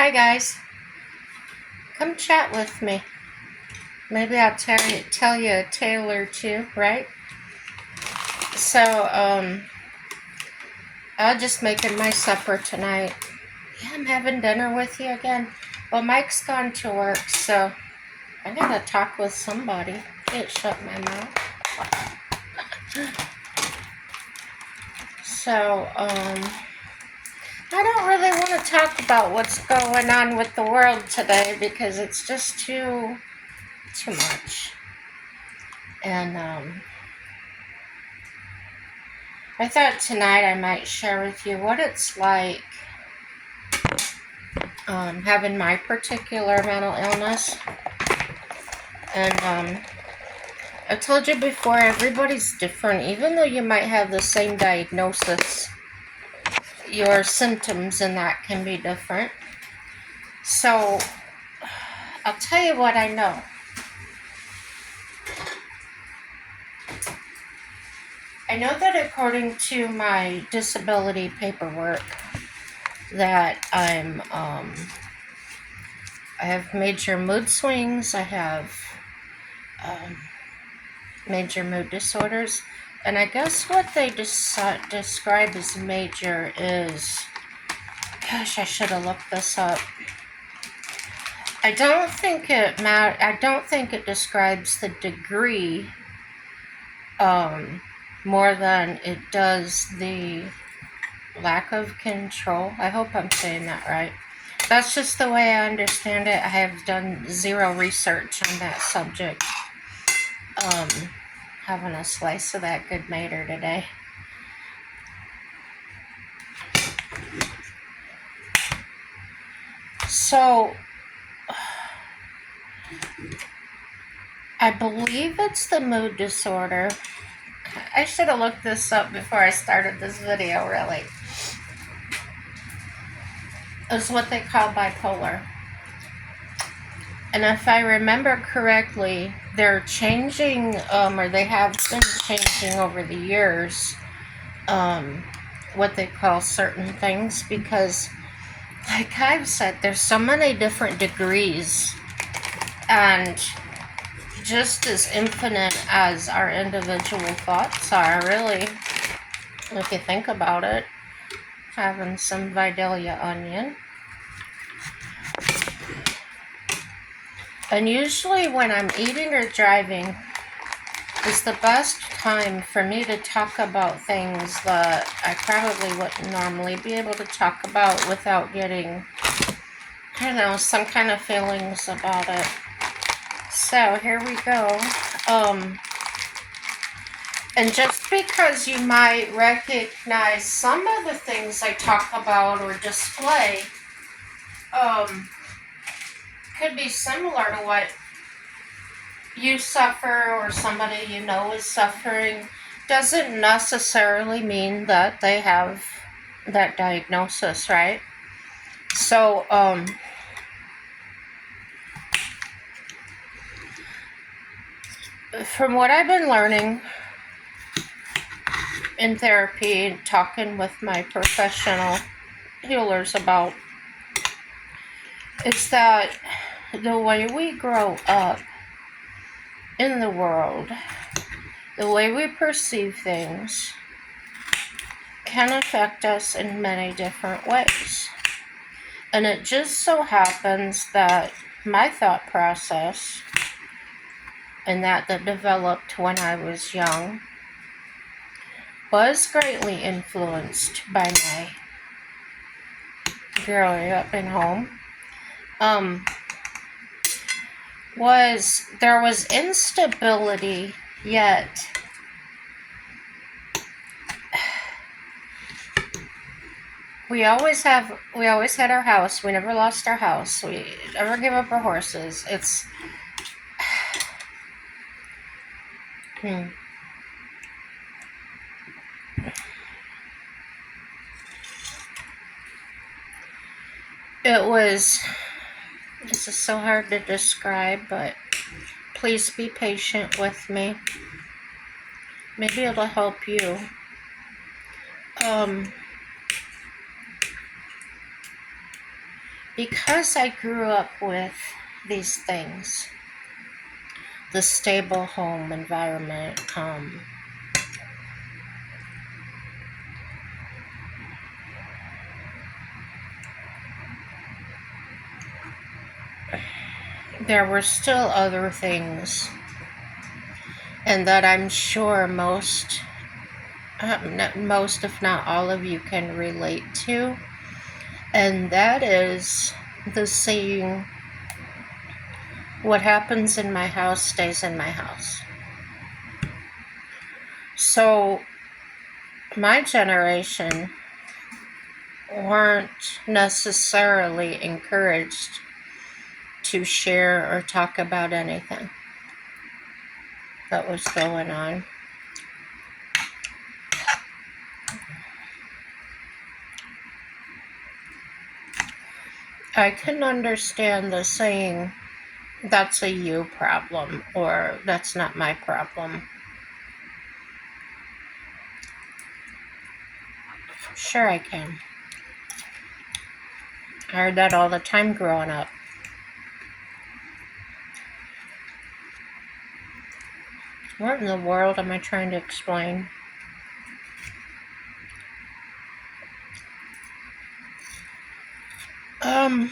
Hi guys, come chat with me. Maybe I'll tell you a tale or two, right? So, I'll just making my supper tonight. Yeah, I'm having dinner with you again. Well, Mike's gone to work, so I gotta talk with somebody. Can't shut my mouth. So, I don't really want to talk about what's going on with the world today because it's just too much. And I thought tonight I might share with you what it's like having my particular mental illness. And I told you before, everybody's different. Even though you might have the same diagnosis, your symptoms and that can be different. So I'll tell you what I know. I know that according to my disability paperwork that I have major mood swings, I have major mood disorders, and I guess what they describe as major is, gosh, I should have looked this up. I don't think it describes the degree more than it does the lack of control. I hope I'm saying that right. That's just the way I understand it. I have done zero research on that subject. Having a slice of that good mater today. So, I believe it's the mood disorder. I should have looked this up before I started this video, really. It's what they call bipolar. And if I remember correctly, they're changing, or they have been changing over the years, what they call certain things, because, like I've said, there's so many different degrees, and just as infinite as our individual thoughts are, really, if you think about it. Having some Vidalia onion. And usually when I'm eating or driving is the best time for me to talk about things that I probably wouldn't normally be able to talk about without getting, I don't know, some kind of feelings about it. So here we go. And just because you might recognize some of the things I talk about or display, could be similar to what you suffer or somebody you know is suffering, doesn't necessarily mean that they have that diagnosis, right? So, from what I've been learning in therapy and talking with my professional healers about, is that the way we grow up in the world, the way we perceive things, can affect us in many different ways. And it just so happens that my thought process, and that developed when I was young, was greatly influenced by my growing up in home. There was instability, yet we always had our house. We never lost our house. We never gave up our horses. It's this is so hard to describe, but please be patient with me. Maybe it'll help you. because I grew up with these things, the stable home environment, there were still other things, and that I'm sure most, if not all of you can relate to, and that is the saying, what happens in my house stays in my house. So my generation weren't necessarily encouraged to share or talk about anything that was going on. I can understand the saying, that's a you problem, or that's not my problem. Sure, I can. I heard that all the time growing up. What in the world am I trying to explain? Um,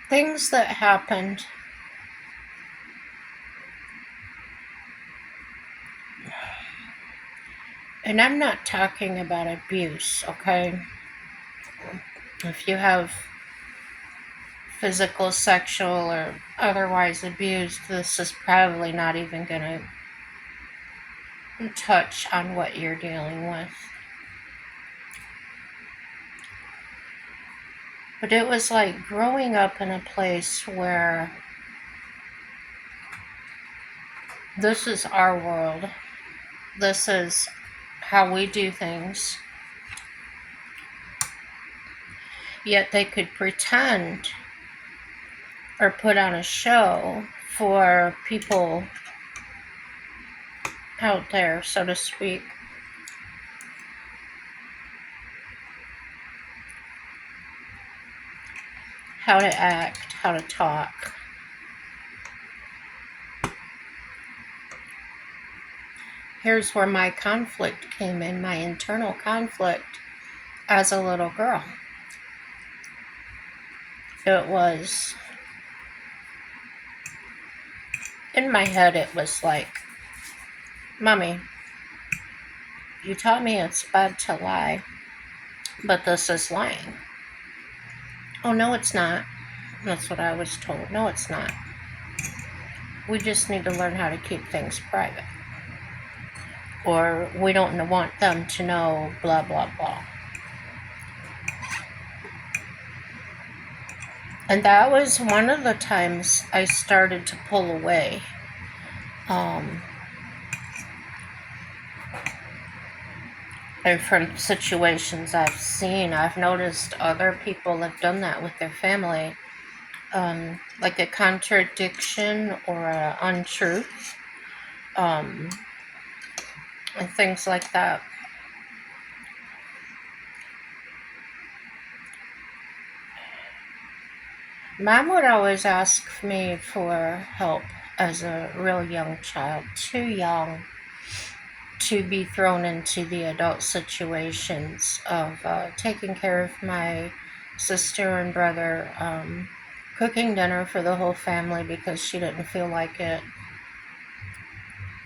things that happened. And I'm not talking about abuse, okay? If you have physical, sexual, or otherwise abused, this is probably not even going to touch on what you're dealing with. But it was like growing up in a place where this is our world, this is how we do things, yet they could pretend or put on a show for people out there, so to speak. How to act, how to talk. Here's where my conflict came in, my internal conflict as a little girl. It was, in my head, it was like, Mommy, you taught me it's bad to lie, but this is lying. Oh, no, it's not. That's what I was told. No, it's not. We just need to learn how to keep things private. Or we don't want them to know, blah, blah, blah. And that was one of the times I started to pull away. And from situations I've seen, I've noticed other people have done that with their family. Like a contradiction or an untruth. And things like that. Mom would always ask me for help as a real young child, too young to be thrown into the adult situations of taking care of my sister and brother, cooking dinner for the whole family because she didn't feel like it.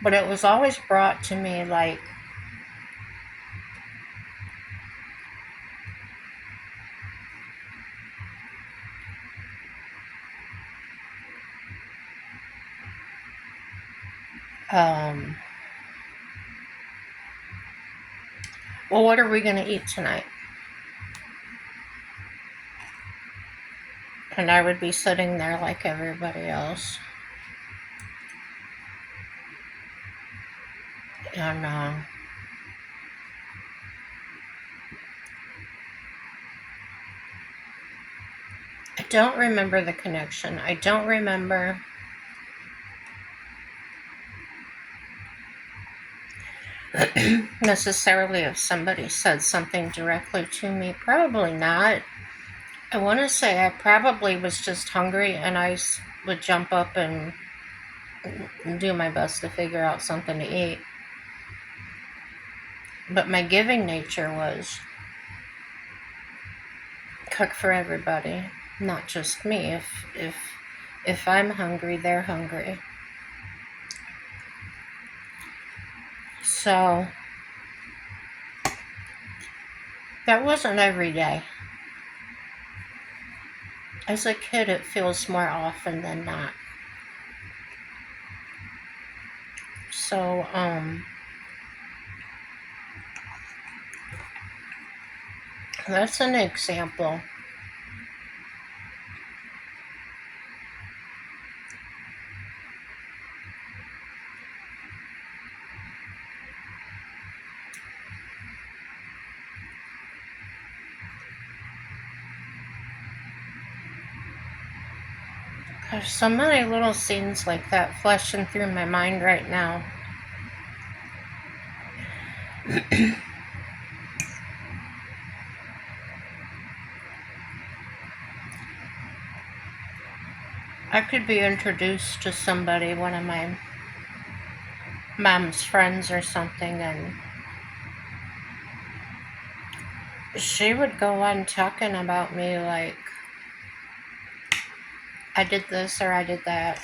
But it was always brought to me like, well, what are we going to eat tonight? And I would be sitting there like everybody else. And I don't remember the connection. I don't remember. necessarily if somebody said something directly to me. Probably not. I want to say I probably was just hungry and would jump up and do my best to figure out something to eat. But my giving nature was cook for everybody, not just me. If I'm hungry, they're hungry. So that wasn't every day. As a kid, it feels more often than not. So, that's an example. There's so many little scenes like that flashing through my mind right now. I could be introduced to somebody, one of my mom's friends or something, and she would go on talking about me like I did this or I did that,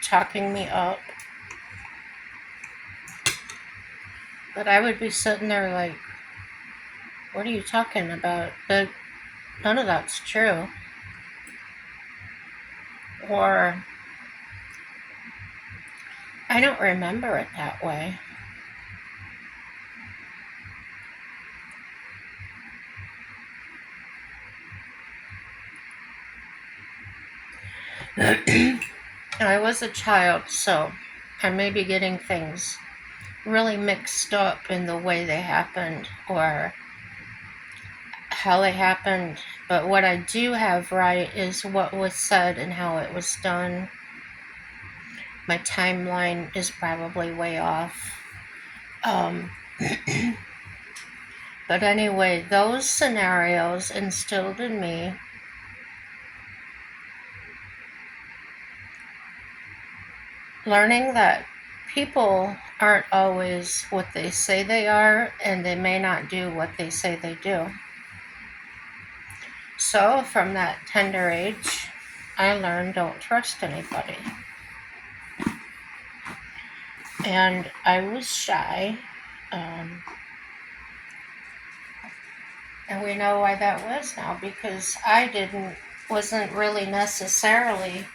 talking me up. But I would be sitting there like, what are you talking about? But none of that's true. Or I don't remember it that way. I was a child, so I may be getting things really mixed up in the way they happened or how they happened. But what I do have right is what was said and how it was done. My timeline is probably way off. But anyway, those scenarios instilled in me learning that people aren't always what they say they are, and they may not do what they say they do. So from that tender age, I learned don't trust anybody. And I was shy. And we know why that was now, because I wasn't really necessarily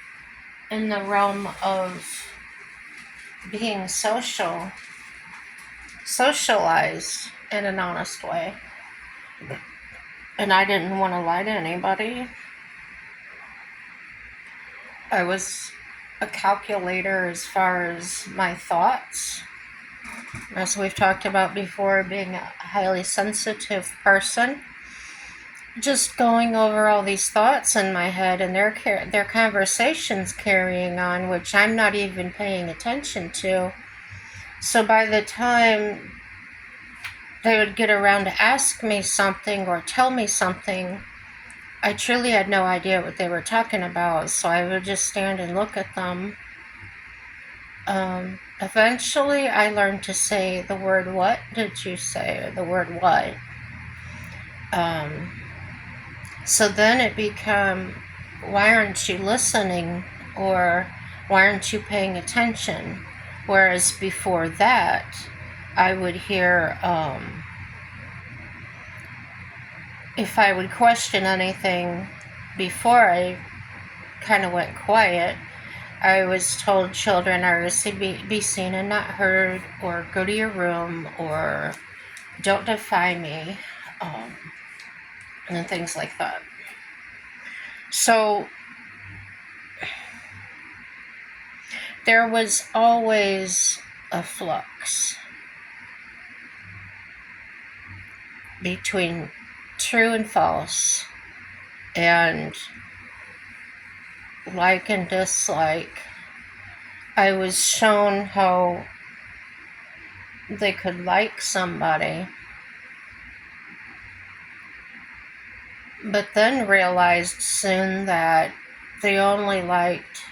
in the realm of being socialized in an honest way. And I didn't want to lie to anybody. I was a calculator as far as my thoughts. As we've talked about before, being a highly sensitive person. Just going over all these thoughts in my head and their conversations carrying on, which I'm not even paying attention to. So by the time they would get around to ask me something or tell me something, I truly had no idea what they were talking about. So I would just stand and look at them. Eventually, I learned to say the word "what did you say?" or the word "what." So then it became, why aren't you listening? Or why aren't you paying attention? Whereas before that, I would hear, if I would question anything before I kind of went quiet, I was told children are to be seen and not heard, or go to your room, or don't defy me, and things like that. So there was always a flux between true and false, and like and dislike. I was shown how they could like somebody, but then realized soon that they only liked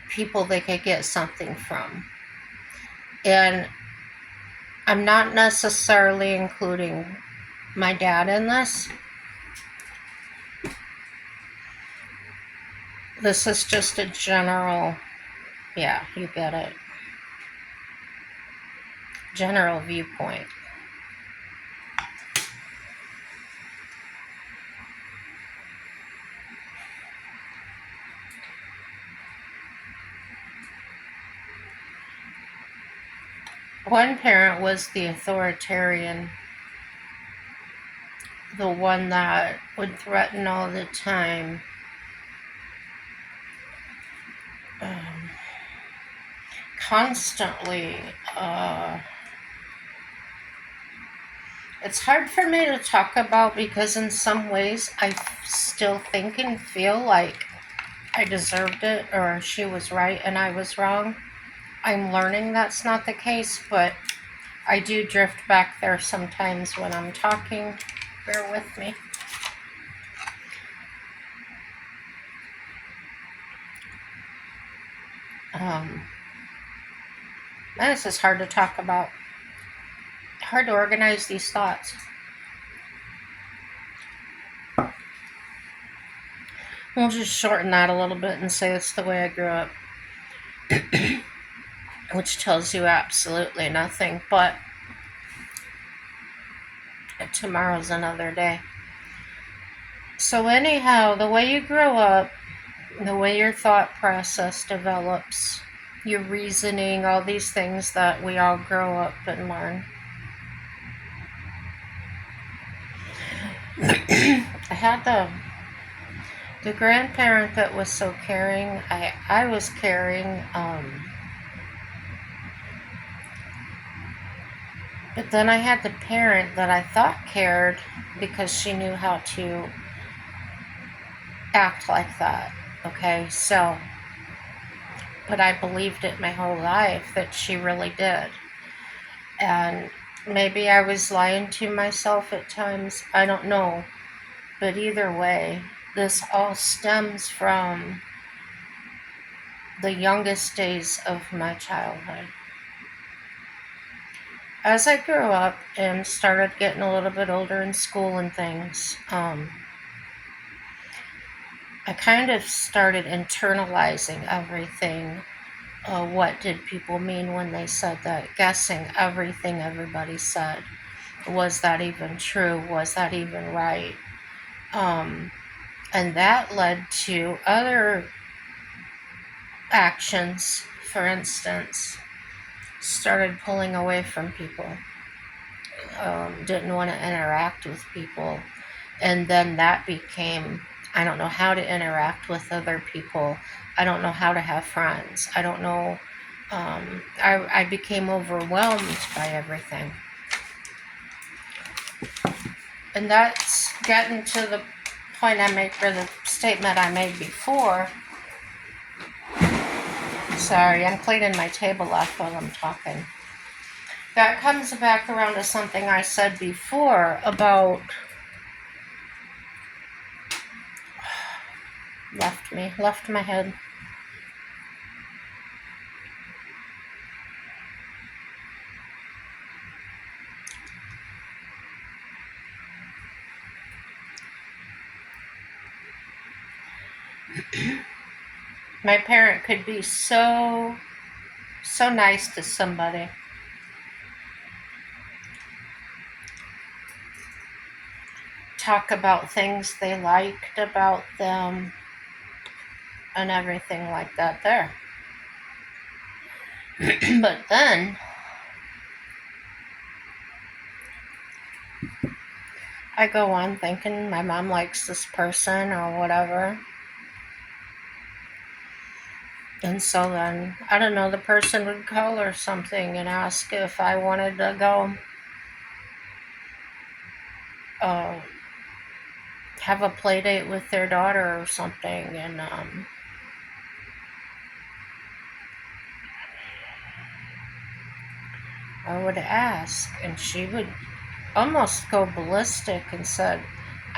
people they could get something from. And I'm not necessarily including my dad in this. This is just a general, yeah, you get it, general viewpoint. One parent was the authoritarian, the one that would threaten all the time. Constantly. It's hard for me to talk about because in some ways I still think and feel like I deserved it or she was right and I was wrong. I'm learning that's not the case, but I do drift back there sometimes when I'm talking. Bear with me. This is hard to talk about. Hard to organize these thoughts. We'll just shorten that a little bit and say it's the way I grew up, which tells you absolutely nothing, but tomorrow's another day. So anyhow, the way you grow up, the way your thought process develops, your reasoning, all these things that we all grow up and learn. I had the grandparent that was so caring. I was caring, but then I had the parent that I thought cared because she knew how to act like that. Okay, so, but I believed it my whole life that she really did. And maybe I was lying to myself at times. I don't know. But either way, this all stems from the youngest days of my childhood. As I grew up and started getting a little bit older in school and things, I kind of started internalizing everything. What did people mean when they said that? Guessing everything everybody said. Was that even true? Was that even right? And that led to other actions. For instance, started pulling away from people. Didn't want to interact with people. And then that became, I don't know how to interact with other people. I don't know how to have friends. I don't know. I became overwhelmed by everything. And that's getting to the point I made, or the statement I made before. Sorry, I'm cleaning my table off while I'm talking. That comes back around to something I said before about left my head. My parent could be so nice to somebody. Talk about things they liked about them and everything like that there. But then I go on thinking my mom likes this person or whatever. And so then, I don't know, the person would call or something and ask if I wanted to go have a play date with their daughter or something. And I would ask, and she would almost go ballistic and said,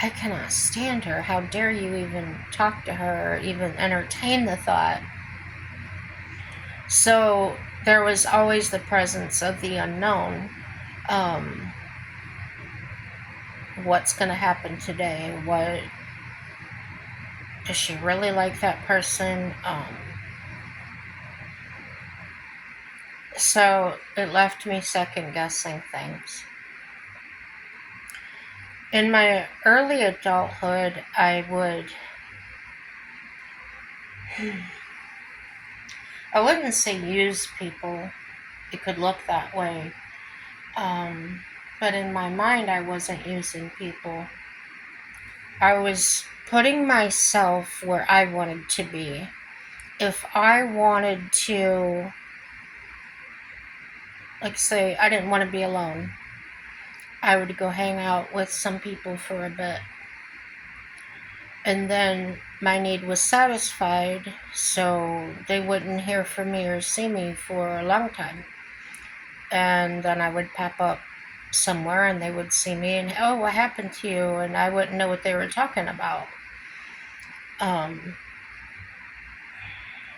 I cannot stand her. How dare you even talk to her or even entertain the thought? So there was always the presence of the unknown. Um, what's going to happen today? What does she really like that person? So it left me second guessing things. In my early adulthood, I wouldn't say use people. It could look that way. But in my mind, I wasn't using people. I was putting myself where I wanted to be. If I wanted to, like, say, I didn't want to be alone, I would go hang out with some people for a bit. And then my need was satisfied, so they wouldn't hear from me or see me for a long time. And then I would pop up somewhere and they would see me and, oh, what happened to you? And I wouldn't know what they were talking about.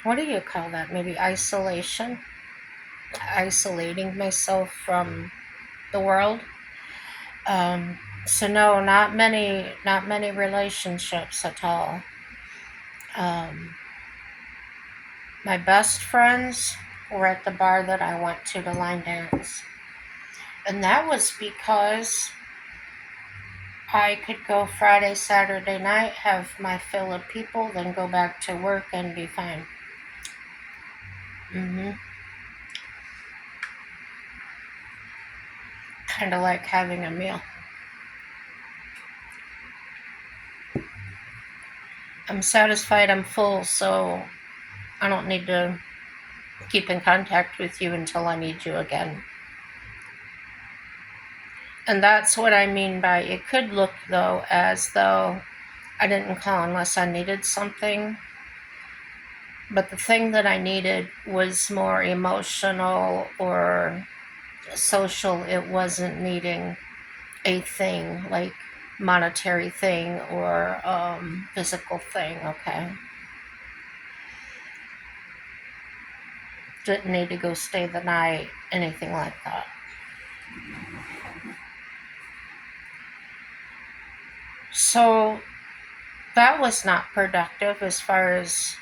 What do you call that? Maybe isolation? Isolating myself from the world. So no, not many relationships at all. My best friends were at the bar that I went to line dance. And that was because I could go Friday, Saturday night, have my fill of people, then go back to work and be fine. Kind of like having a meal. I'm satisfied, I'm full, so I don't need to keep in contact with you until I need you again. And that's what I mean by it could look, though, as though I didn't call unless I needed something. But the thing that I needed was more emotional or social. It wasn't needing a thing, like monetary thing or physical thing, okay? Didn't need to go stay the night, anything like that. So that was not productive as far as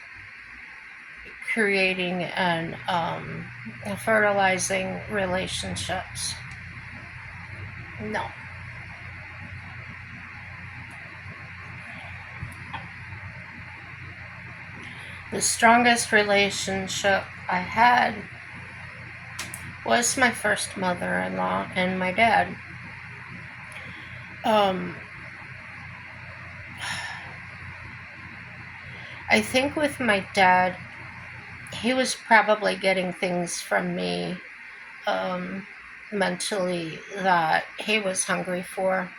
creating and fertilizing relationships. No. The strongest relationship I had was my first mother-in-law and my dad. I think with my dad, he was probably getting things from me mentally that he was hungry for.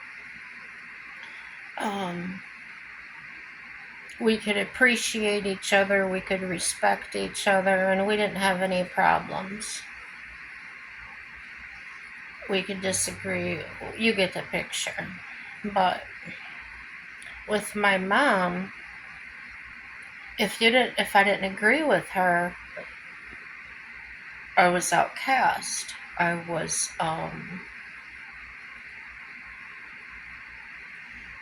We could appreciate each other, we could respect each other, and we didn't have any problems. We could disagree, you get the picture. But with my mom, if I didn't agree with her, I was outcast. I was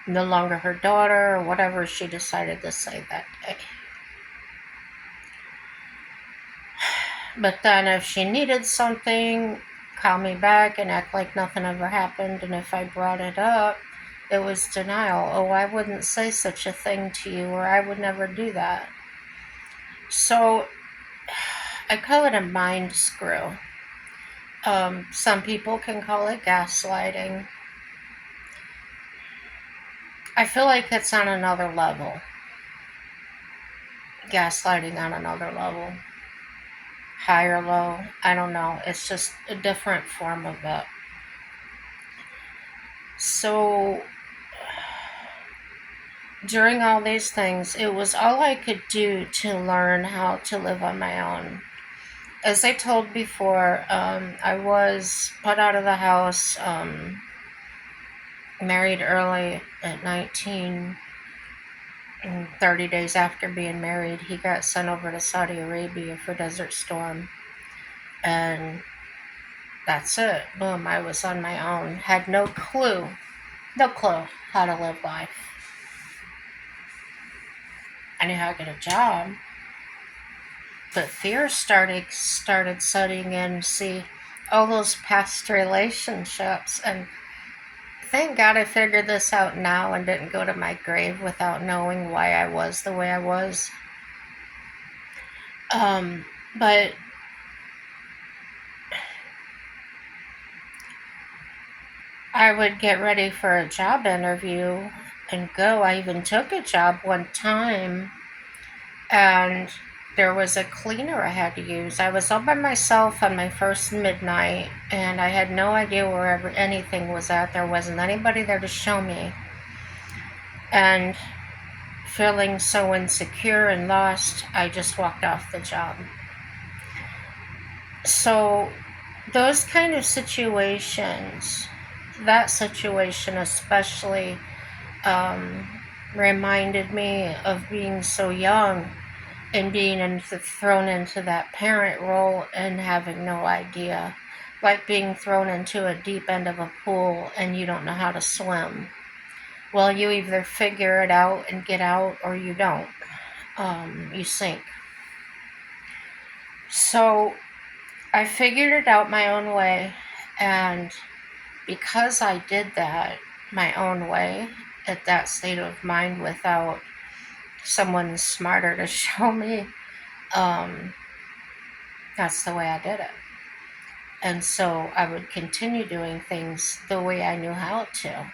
no longer her daughter, or whatever she decided to say that day. But then if she needed something, call me back and act like nothing ever happened. And if I brought it up, it was denial. Oh, I wouldn't say such a thing to you, or I would never do that. So I call it a mind screw. Some people can call it gaslighting. I feel like it's on another level. Gaslighting on another level. High or low, I don't know. It's just a different form of it. So during all these things, it was all I could do to learn how to live on my own. as I told before, I was put out of the house, married early at 19. And 30 days after being married, he got sent over to Saudi Arabia for Desert Storm. And that's it. Boom, I was on my own. Had no clue how to live life. I knew how to get a job, but fear started setting in. See, all those past relationships, and thank God I figured this out now and didn't go to my grave without knowing why I was the way I was. But I would get ready for a job interview and go. I even took a job one time, and there was a cleaner I had to use. I was all by myself on my first midnight, and I had no idea where anything was at. There wasn't anybody there to show me. And feeling so insecure and lost, I just walked off the job. So those kind of situations, that situation especially, reminded me of being so young and being thrown into that parent role and having no idea. Like being thrown into a deep end of a pool and you don't know how to swim. Well, you either figure it out and get out, or you don't. You sink. So I figured it out my own way, and because I did that my own way at that state of mind without someone smarter to show me, that's the way I did it. And so I would continue doing things the way I knew how to.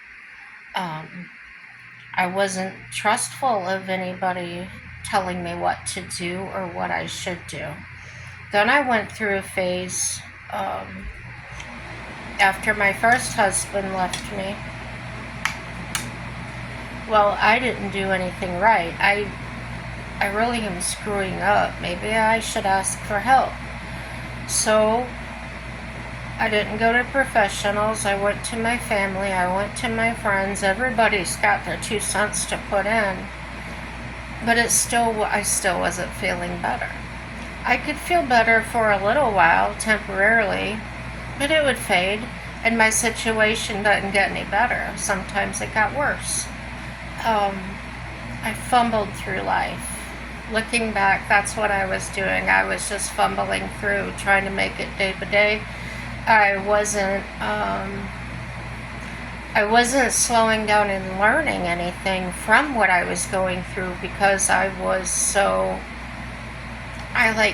I wasn't trustful of anybody telling me what to do or what I should do. Then I went through a phase, after my first husband left me. Well, I didn't do anything right. I really am screwing up. Maybe I should ask for help. So I didn't go to professionals. I went to my family. I went to my friends. Everybody's got their 2 cents to put in. But I still wasn't feeling better. I could feel better for a little while, temporarily, but it would fade, and my situation didn't get any better. Sometimes it got worse. I fumbled through life. Looking back, that's what I was doing. I was just fumbling through, trying to make it day by day. I wasn't slowing down and learning anything from what I was going through, because I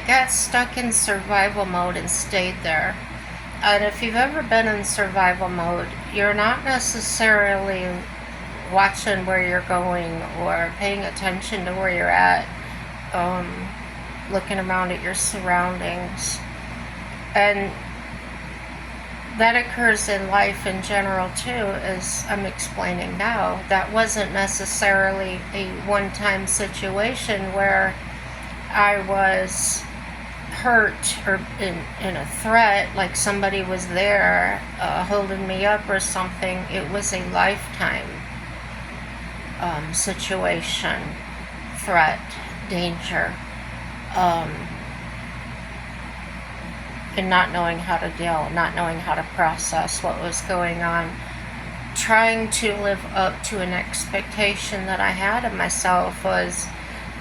got stuck in survival mode and stayed there. And if you've ever been in survival mode, you're not necessarily watching where you're going or paying attention to where you're at, looking around at your surroundings. And that occurs in life in general too, as I'm explaining now. That wasn't necessarily a one-time situation where I was hurt or in a threat, like somebody was there holding me up or something. It was a lifetime situation, threat, danger, and not knowing how to deal, not knowing how to process what was going on, trying to live up to an expectation that I had of myself was,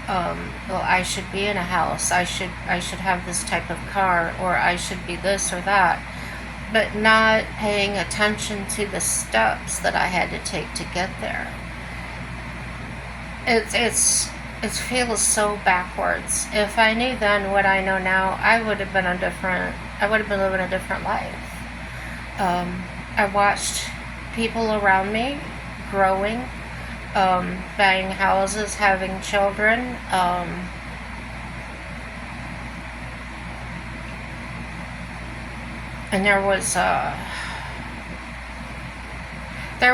well, I should be in a house, I should have this type of car, or I should be this or that, but not paying attention to the steps that I had to take to get there. It feels so backwards. If I knew then what I know now, I would have been living a different life. I watched people around me growing, buying houses, having children, and there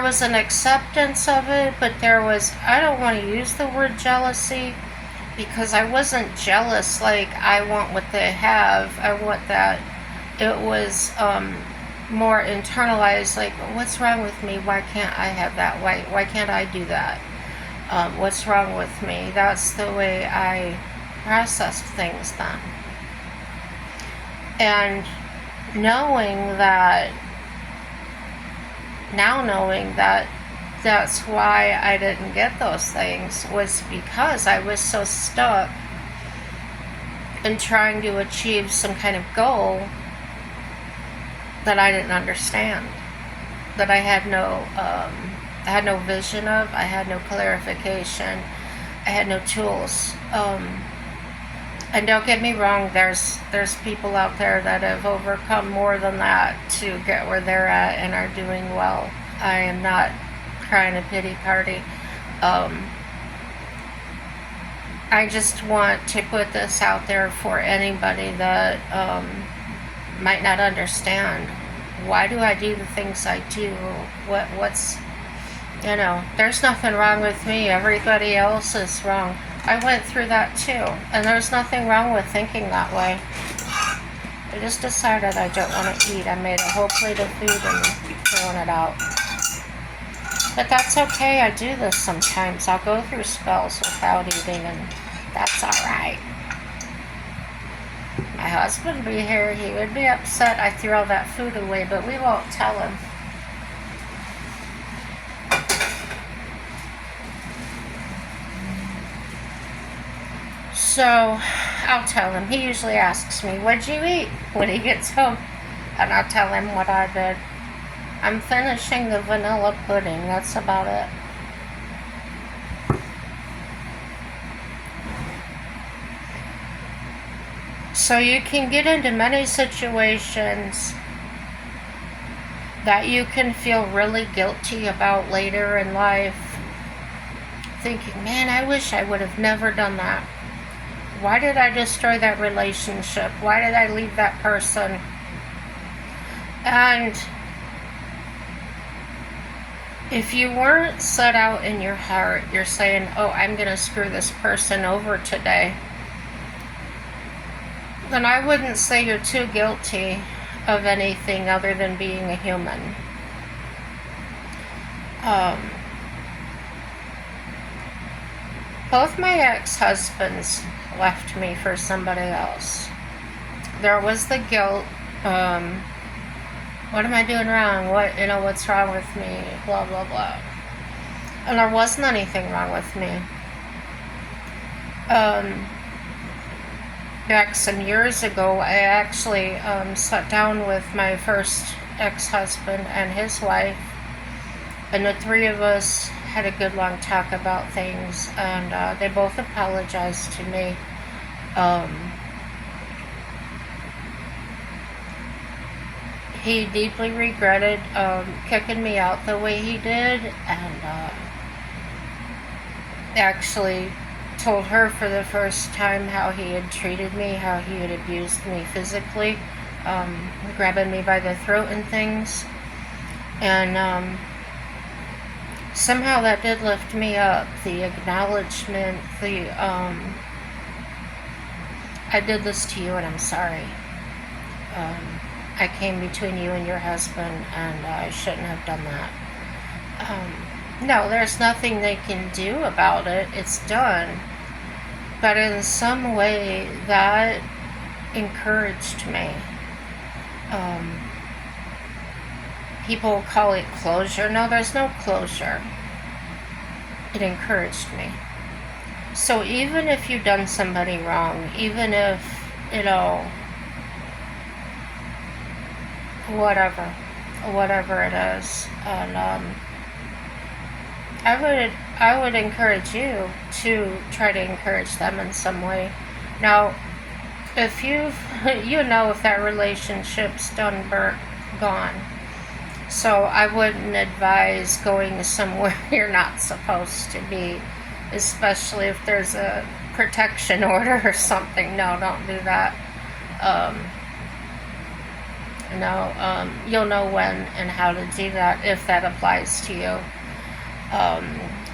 was an acceptance of it, but there was, I don't want to use the word jealousy, because I wasn't jealous, like I want what they have, I want that. It was more internalized, like, what's wrong with me? Why can't I have that? Why can't I do that? What's wrong with me? That's the way I processed things then. And knowing that that's why I didn't get those things, was because I was so stuck in trying to achieve some kind of goal that I didn't understand, that I had no vision of, I had no clarification, I had no tools. And don't get me wrong, there's people out there that have overcome more than that to get where they're at and are doing well. I am not crying a pity party. I just want to put this out there for anybody that might not understand. Why do I do the things I do? What's, there's nothing wrong with me. Everybody else is wrong. I went through that too, and there's nothing wrong with thinking that way. I just decided I don't want to eat. I made a whole plate of food and throwing it out. But that's okay. I do this sometimes. I'll go through spells without eating, and that's alright. My husband would be here. He would be upset I threw all that food away, but we won't tell him. So I'll tell him. He usually asks me, "What'd you eat?" when he gets home, and I'll tell him what I did. I'm finishing the vanilla pudding. That's about it. So you can get into many situations that you can feel really guilty about later in life, thinking, man, I wish I would have never done that. Why did I destroy that relationship? Why did I leave that person? And if you weren't set out in your heart, you're saying, oh, I'm going to screw this person over today, then I wouldn't say you're too guilty of anything other than being a human. Both my ex-husbands left me for somebody else. There was the guilt. What am I doing wrong? What's wrong with me? Blah, blah, blah. And there wasn't anything wrong with me. Back some years ago, I actually sat down with my first ex-husband and his wife, and the three of us had a good long talk about things, and they both apologized to me. He deeply regretted kicking me out the way he did, and actually told her for the first time how he had treated me, how he had abused me physically, grabbing me by the throat and things. And somehow that did lift me up, the acknowledgement, I did this to you and I'm sorry. I came between you and your husband, and I shouldn't have done that. No, there's nothing they can do about it. It's done. But in some way, that encouraged me. People call it closure. No, there's no closure. It encouraged me. So even if you've done somebody wrong, even if, whatever it is, and I would encourage you to try to encourage them in some way. Now, if if that relationship's gone. So I wouldn't advise going somewhere you're not supposed to be, especially if there's a protection order or something. No, don't do that. You'll know when and how to do that if that applies to you.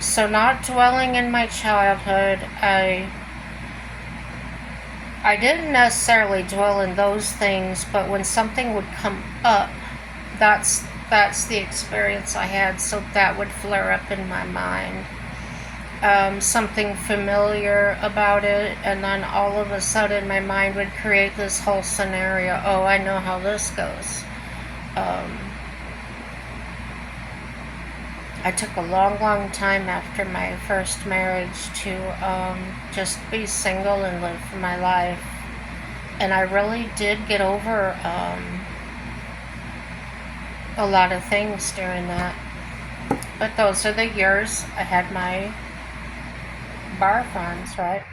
So not dwelling in my childhood, I I didn't necessarily dwell in those things, but when something would come up, that's the experience I had. So that would flare up in my mind. Something familiar about it, and then all of a sudden my mind would create this whole scenario. Oh, I know how this goes. Um, I took a long, long time after my first marriage to just be single and live for my life. And I really did get over a lot of things during that. But those are the years I had my bar funds, right?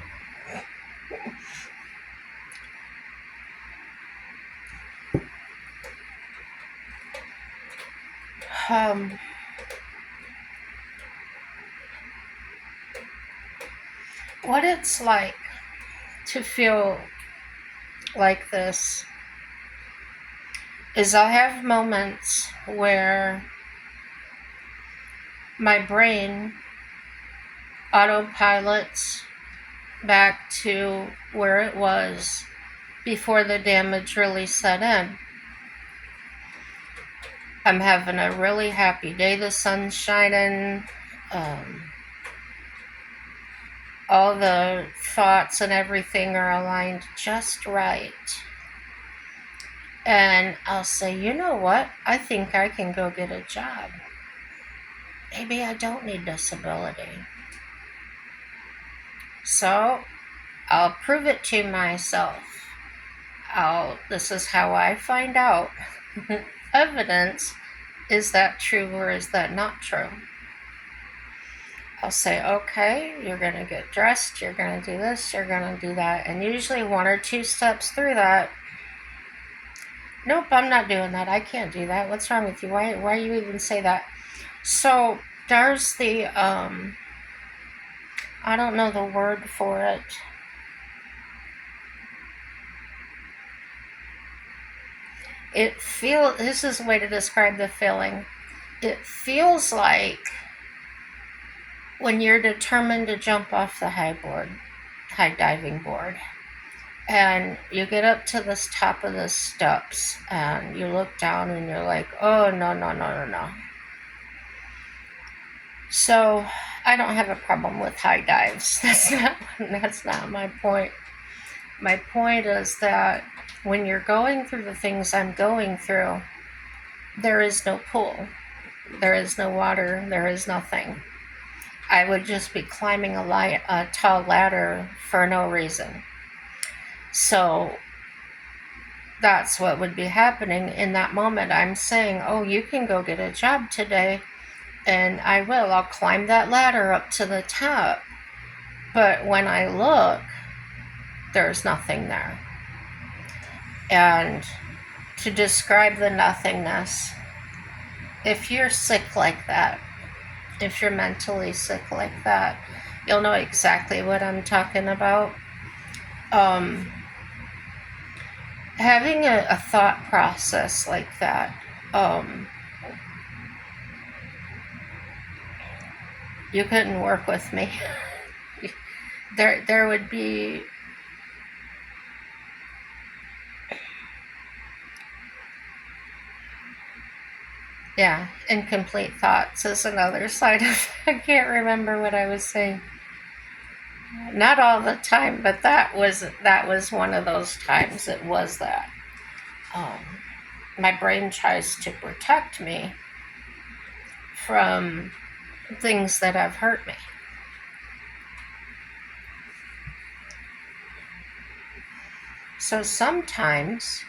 Um, what it's like to feel like this is I'll have moments where my brain autopilots back to where it was before the damage really set in. I'm having a really happy day, the sun's shining, all the thoughts and everything are aligned just right. And I'll say, you know what? I think I can go get a job. Maybe I don't need disability. So I'll prove it to myself. This is how I find out evidence. Is that true or is that not true? I'll say, okay, you're going to get dressed, you're going to do this, you're going to do that. And usually 1 or 2 steps through that, nope, I'm not doing that. I can't do that. What's wrong with you? Why you even say that? So there's the, I don't know the word for it. This is a way to describe the feeling. It feels like when you're determined to jump off the high diving board, and you get up to the top of the steps, and you look down, and you're like, oh, no, no, no, no, no. So I don't have a problem with high dives. That's not my point. My point is that when you're going through the things I'm going through, there is no pool, there is no water, there is nothing. I would just be climbing a tall ladder for no reason. So that's what would be happening in that moment. I'm saying, oh, you can go get a job today, and I will. I'll climb that ladder up to the top. But when I look, there's nothing there. And to describe the nothingness, if you're sick like that, if you're mentally sick like that, you'll know exactly what I'm talking about. Having a thought process like that, you couldn't work with me. There would be incomplete thoughts is another side of I can't remember what I was saying. Not all the time, but that was one of those times. It was that. My brain tries to protect me from things that have hurt me. So sometimes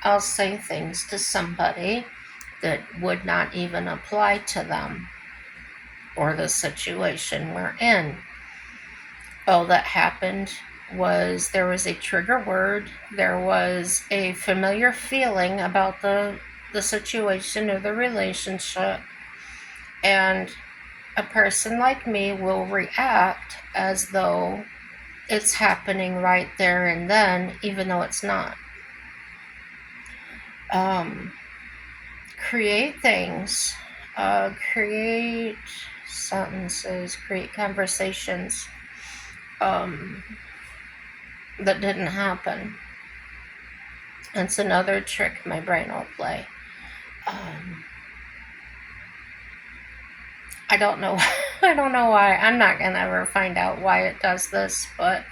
I'll say things to somebody that would not even apply to them or the situation we're in. All that happened was there was a trigger word, there was a familiar feeling about the situation or the relationship, and a person like me will react as though it's happening right there and then, even though it's not. Create things, create sentences, create conversations that didn't happen. It's another trick my brain will play. I don't know. I don't know why. I'm not gonna ever find out why it does this, but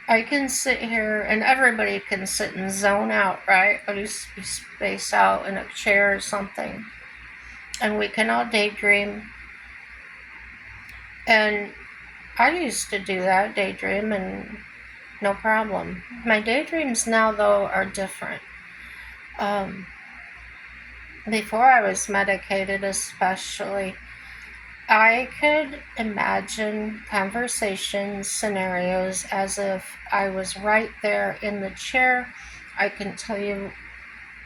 I can sit here, and everybody can sit and zone out, right? Or just space out in a chair or something, and we can all daydream. And I used to do that, daydream, and no problem. My daydreams now, though, are different. Before I was medicated, especially, I could imagine conversations, scenarios as if I was right there in the chair. I can tell you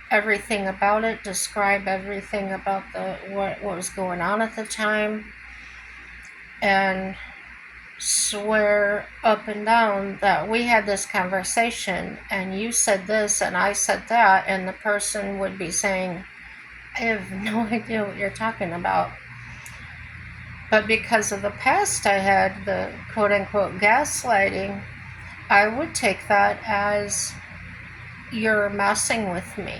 everything about it, describe everything about what was going on at the time, and swear up and down that we had this conversation and you said this and I said that, and the person would be saying, I have no idea what you're talking about. But because of the past I had, the quote-unquote gaslighting, I would take that as you're messing with me.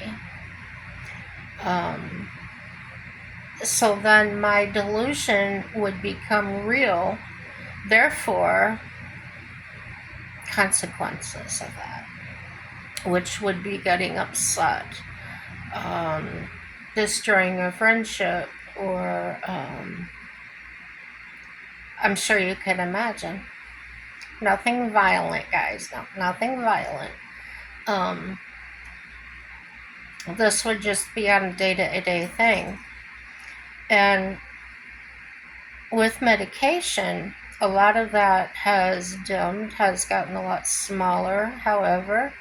So then my delusion would become real, therefore consequences of that, which would be getting upset, destroying a friendship, or I'm sure you can imagine. Nothing violent, guys. No, nothing violent. This would just be on a day-to-day thing. And with medication, a lot of that has dimmed, has gotten a lot smaller. However,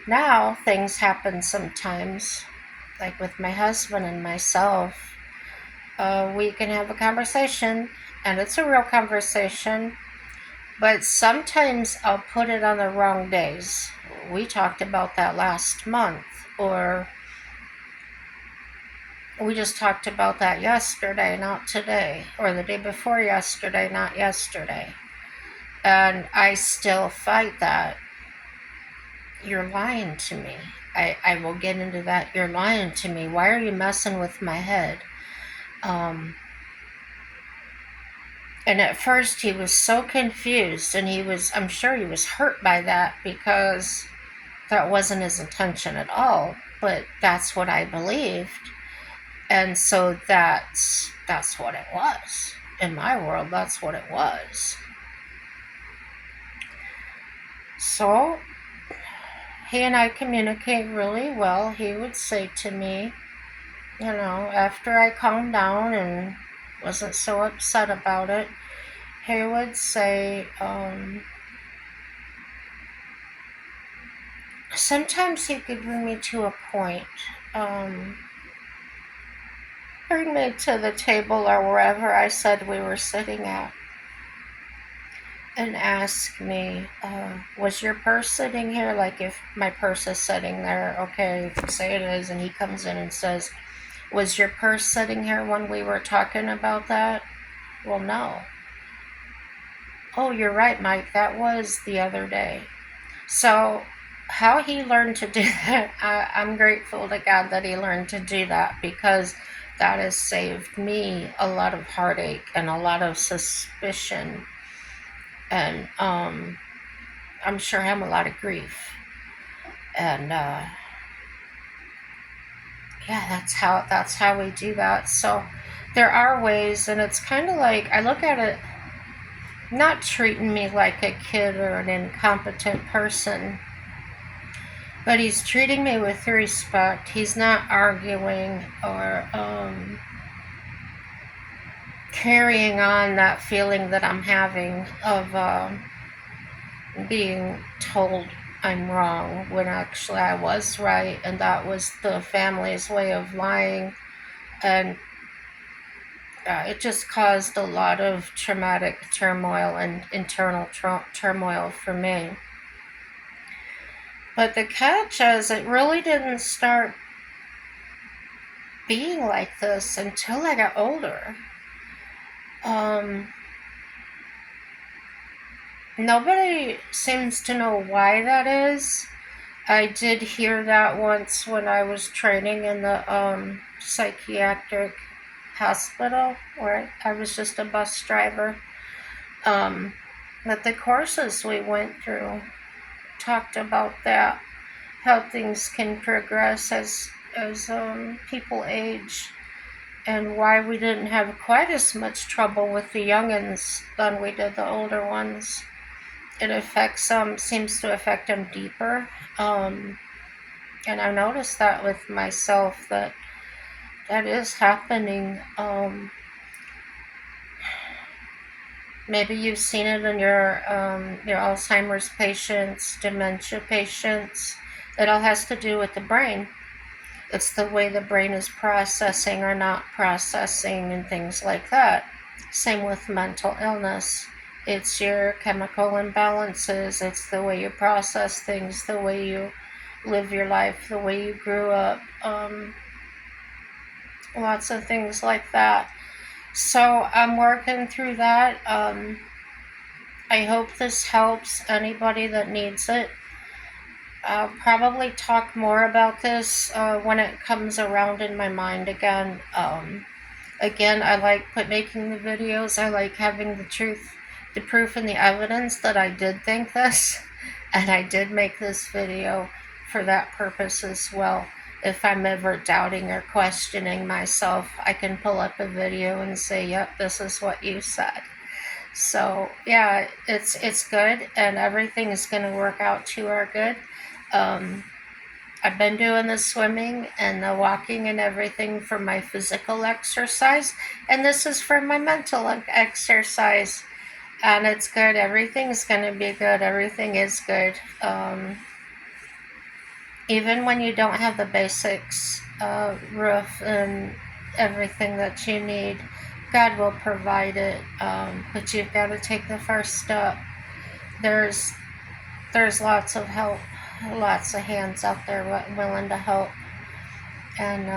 now things happen sometimes, like with my husband and myself. We can have a conversation, and it's a real conversation, but sometimes I'll put it on the wrong days. We talked about that last month, or we just talked about that yesterday, not today, or the day before yesterday, not yesterday. And I still fight that. You're lying to me. I will get into that. You're lying to me. Why are you messing with my head? And at first he was so confused, and I'm sure he was hurt by that, because that wasn't his intention at all, but that's what I believed. And so that's what it was. In my world, that's what it was. So he and I communicate really well. He would say to me, after I calmed down and wasn't so upset about it, he would say, sometimes he could bring me to a point, bring me to the table or wherever I said we were sitting at, and ask me, was your purse sitting here? Like, if my purse is sitting there, okay, say it is, and he comes in and says, was your purse sitting here when we were talking about that? Well, no. Oh, you're right, Mike, that was the other day. So how he learned to do that, I'm grateful to God that he learned to do that, because that has saved me a lot of heartache and a lot of suspicion, and I'm sure him a lot of grief. And that's how we do that. So there are ways, and it's kind of like, I look at it, not treating me like a kid or an incompetent person, but he's treating me with respect. He's not arguing or carrying on that feeling that I'm having of being told I'm wrong when actually I was right, and that was the family's way of lying. And it just caused a lot of traumatic turmoil and internal turmoil for me. But the catch is, it really didn't start being like this until I got older. Um, Nobody seems to know why that is. I did hear that once when I was training in the psychiatric hospital, where I was just a bus driver. Um, but the courses we went through talked about that, how things can progress as people age, and why we didn't have quite as much trouble with the youngins than we did the older ones. It affects them, seems to affect them deeper. Um, and I noticed that with myself, that that is happening. Maybe you've seen it in your Alzheimer's patients, dementia patients. It all has to do with the brain. It's the way the brain is processing or not processing and things like that. Same with mental illness. It's your chemical imbalances. It's the way you process things, the way you live your life, the way you grew up. Lots of things like that. So I'm working through that. I hope this helps anybody that needs it. I'll probably talk more about this when it comes around in my mind again. Again, I like making the videos. I like having the truth, the proof, and the evidence that I did think this, and I did make this video for that purpose as well. If I'm ever doubting or questioning myself, I can pull up a video and say, "Yep, this is what you said." So yeah, it's good, and everything is going to work out to our good. Um, I've been doing the swimming and the walking and everything for my physical exercise, and this is for my mental exercise, and it's good. Everything's going to be good. Everything is good. Even when you don't have the basics, roof and everything that you need, God will provide it. But you've got to take the first step. There's lots of help, lots of hands out there willing to help, and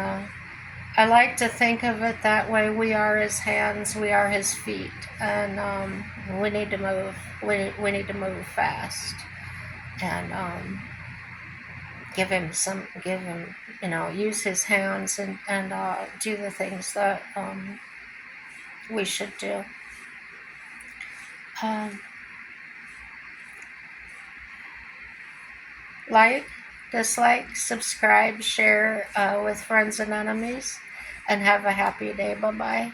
I like to think of it that way. We are His hands, we are His feet, and we need to move. We need to move fast, and give Him, use His hands and do the things that we should do. Um, like, dislike, subscribe, share with friends and enemies, and have a happy day. Bye bye.